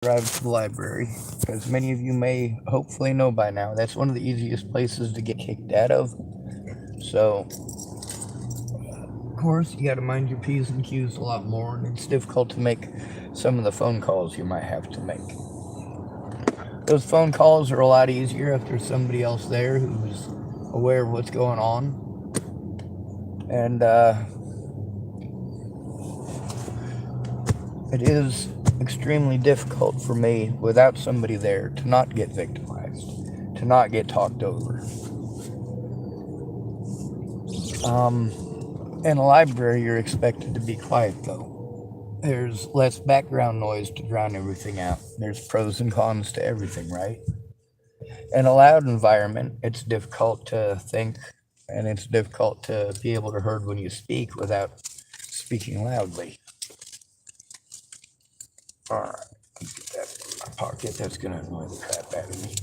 drive to the library. As many of you may hopefully know by now, that's one of the easiest places to get kicked out of. So, of course, you got to mind your P's and Q's a lot more, and it's difficult to make some of the phone calls you might have to make. Those phone calls are a lot easier if there's somebody else there who's aware of what's going on. And it is extremely difficult for me without somebody there to not get victimized, to not get talked over. In a library, you're expected to be quiet though. There's less background noise to drown everything out. There's pros and cons to everything, right? In a loud environment, it's difficult to think and it's difficult to be able to heard when you speak without speaking loudly. All right, get that in my pocket. That's going to annoy the crap out of me.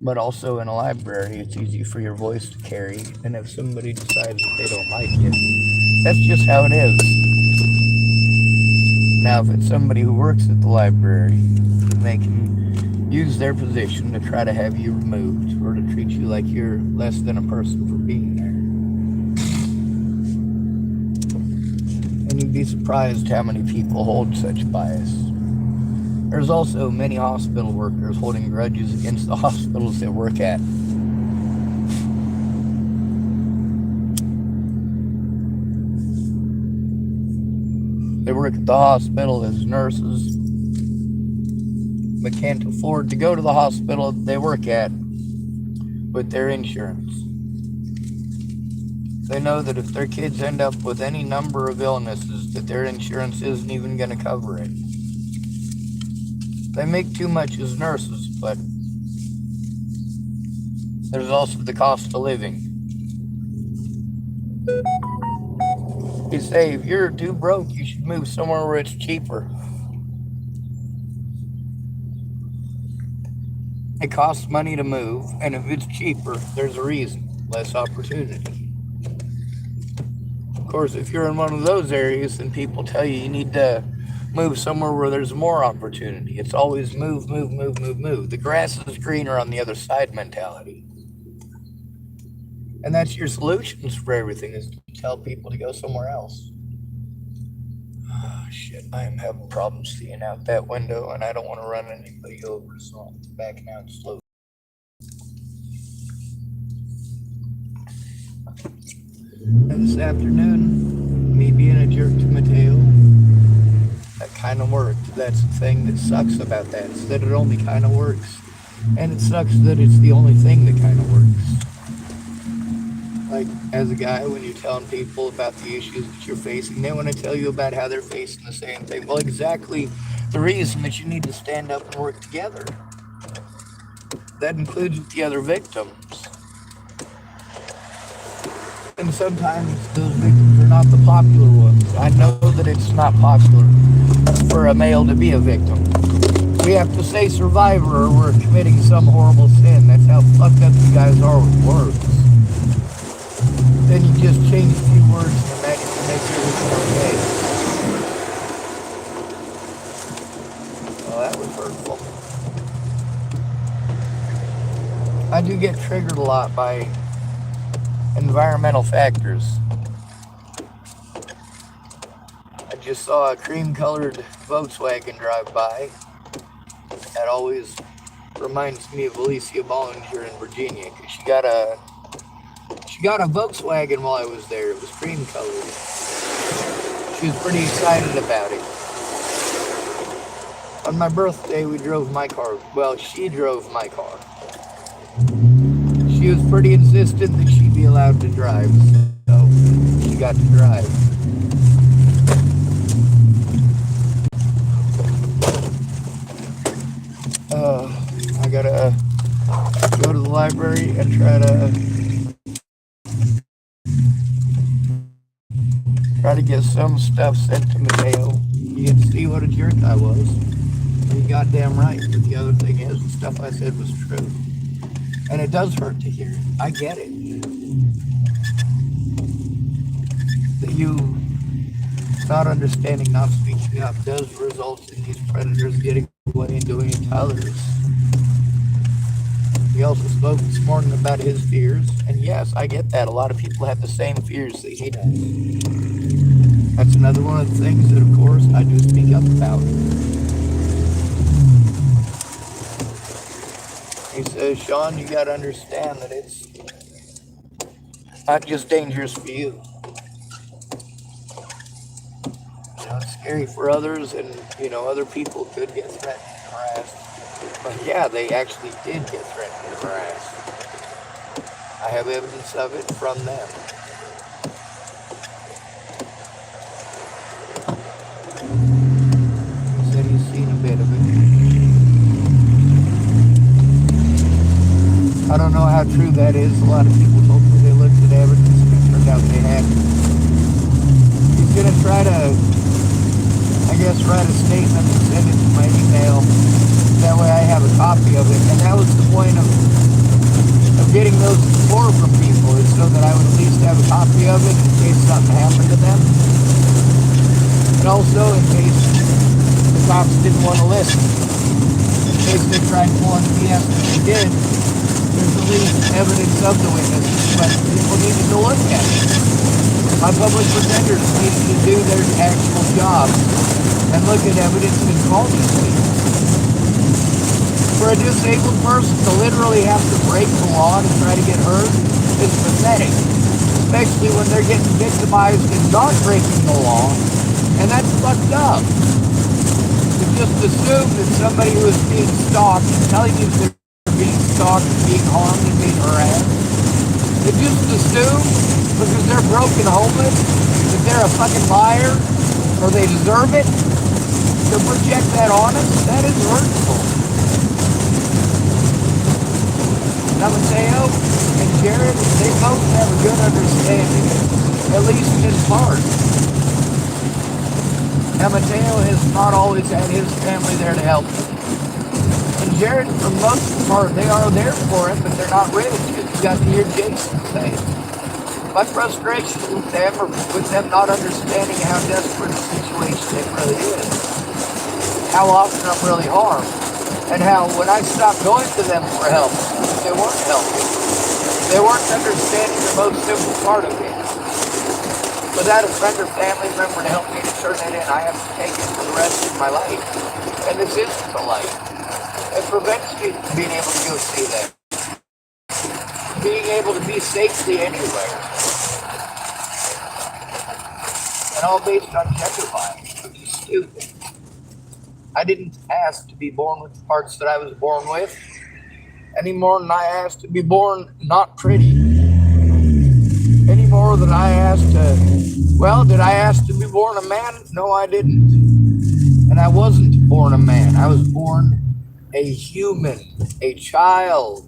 But also in a library, it's easy for your voice to carry, and if somebody decides that they don't like you, that's just how it is. Now, if it's somebody who works at the library, then they can use their position to try to have you removed or to treat you like you're less than a person for being there. And you'd be surprised how many people hold such bias. There's also many hospital workers holding grudges against the hospitals they work at. They work at the hospital as nurses, but can't afford to go to the hospital they work at with their insurance. They know that if their kids end up with any number of illnesses, that their insurance isn't even going to cover it. They make too much as nurses, but there's also the cost of living. You say, if you're too broke, you should move somewhere where it's cheaper. It costs money to move, and if it's cheaper, there's a reason. Less opportunity. Of course, if you're in one of those areas, then people tell you need to move somewhere where there's more opportunity. It's always move, move, move, move, move. The grass is greener on the other side mentality. And that's your solutions for everything, is to tell people to go somewhere else. Oh, shit, I am having problems seeing out that window, and I don't want to run anybody over, so I'm backing out slowly. And this afternoon, me being a jerk to Mateo, that kind of worked. That's the thing that sucks about that, is that it only kind of works. And it sucks that it's the only thing that kind of works. Like, as a guy, when you're telling people about the issues that you're facing, they want to tell you about how they're facing the same thing. Well, exactly the reason that you need to stand up and work together. That includes with the other victims. And sometimes those victims are not the popular ones. I know that it's not popular for a male to be a victim. We have to say survivor or we're committing some horrible sin. That's how fucked up you guys are with words. Then you just change a few words and that can make everything okay. Well, that was hurtful. I do get triggered a lot by environmental factors. I just saw a cream-colored Volkswagen drive by. That always reminds me of Alicia Bollinger in Virginia, because she got a Volkswagen while I was there. It was cream-colored. She was pretty excited about it. On my birthday, we drove my car. Well, she drove my car. She was pretty insistent that she be allowed to drive, so she got to drive. I gotta go to the library and try to get some stuff sent to Mateo. You get to see what a jerk I was. You're goddamn right, but the other thing is, the stuff I said was true. And it does hurt to hear it. I get it. That you not understanding, not speaking up does result in these predators getting away and doing it to others. He also spoke this morning about his fears, and yes, I get that. A lot of people have the same fears that he does. That's another one of the things that, of course, I do speak up about. He says, Sean, you got to understand that it's not just dangerous for you. It's scary for others, and, other people could get threatened and harassed. But yeah, they actually did get threatened and harassed. I have evidence of it from them. He said he's seen a bit of it. I don't know how true that is. A lot of people told me they looked at evidence and it turned out they hadn't. He's going to try to, write a statement and send it to my email. That way I have a copy of it. And that was the point of getting those before from people, is so that I would at least have a copy of it in case something happened to them. And also in case the cops didn't want to listen. In case they tried pulling BS that they did, there's at least evidence of the witnesses, but people needed to look at it. My public defenders needed to do their actual job and look at evidence and call these people. For a disabled person to literally have to break the law to try to get heard is pathetic, especially when they're getting victimized and not breaking the law, and that's fucked up. To just assume that somebody who is being stalked and telling you they're being stalked and being harmed and being harassed, to just assume because they're broke and homeless that they're a fucking liar or they deserve it, to project that on us, that is hurtful. Now Mateo and Jared, they both have a good understanding, at least in part. Now Mateo has not always had his family there to help him. And Jared, for most of the part, they are there for him, but they're not ready to. You got to hear Jason say it. My frustration with them, or with them not understanding how desperate a situation it really is. How often I'm really harmed, and how when I stopped going to them for help, they weren't helping. They weren't understanding the most simple part of it. Without a friend or family member to help me to turn it in, I have to take it for the rest of my life. And this isn't the life. It prevents me from being able to go see them. Being able to be safely anywhere. And all based on gender bias, which is stupid. I didn't ask to be born with the parts that I was born with, any more than I asked to be born not pretty. Any more than I asked did I ask to be born a man? No, I didn't. And I wasn't born a man. I was born a human, a child.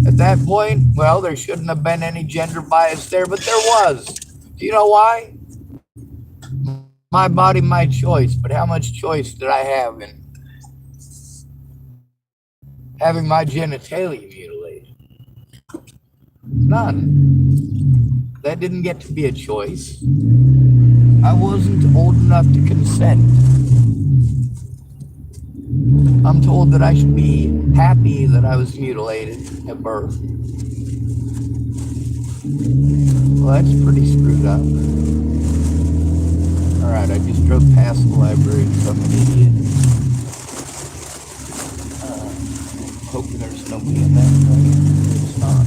At that point, there shouldn't have been any gender bias there, but there was. Do you know why? My body, my choice, but how much choice did I have in having my genitalia mutilated? None. That didn't get to be a choice. I wasn't old enough to consent. I'm told that I should be happy that I was mutilated at birth. Well, that's pretty screwed up. Alright, I just drove past the library because I'm an idiot. Hoping there's nobody in that place. It's not.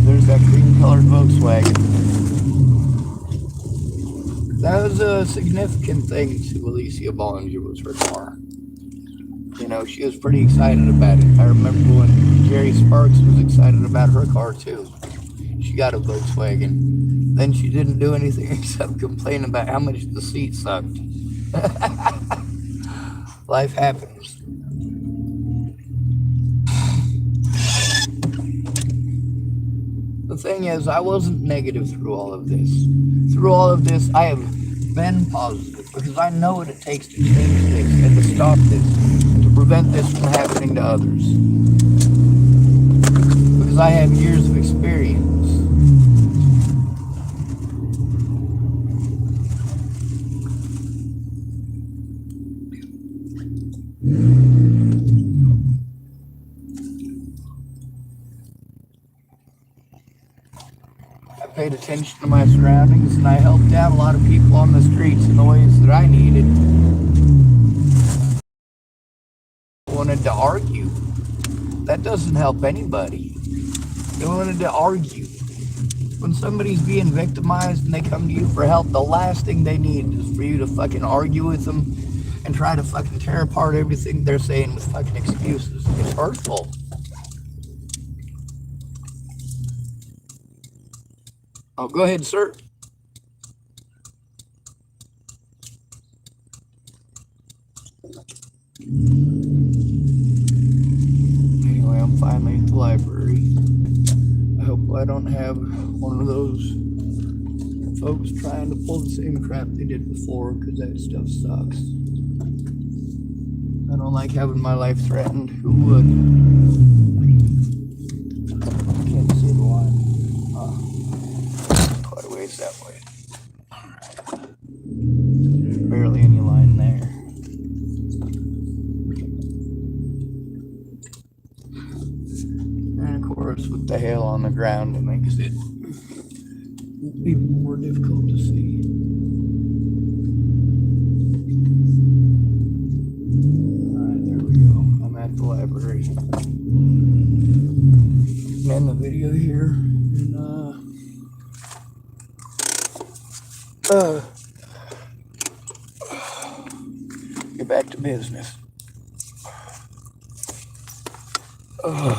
There's that green-colored Volkswagen. That was a significant thing to Alicia Bollinger, was her car. She was pretty excited about it. I remember when Jerry Sparks was excited about her car, too. She got a Volkswagen. Then she didn't do anything except complain about how much the seat sucked. Life happens. The thing is, I wasn't negative through all of this. Through all of this, I have been positive because I know what it takes to change this and to stop this, to prevent this from happening to others. Because I have years of experience. paid attention to my surroundings, and I helped out a lot of people on the streets in the ways that I needed. I wanted to argue. That doesn't help anybody. They wanted to argue. When somebody's being victimized and they come to you for help, the last thing they need is for you to fucking argue with them and try to fucking tear apart everything they're saying with fucking excuses. It's hurtful. Oh, go ahead, sir. Anyway, I'm finally at the library. I hope I don't have one of those folks trying to pull the same crap they did before, because that stuff sucks. I don't like having my life threatened. Who would? I can't see the line. Quite a ways that way. Barely any line there. And of course, with the hail on the ground, it makes it even more difficult to see. Alright, there we go. I'm at the library. End the video here. And, get back to business.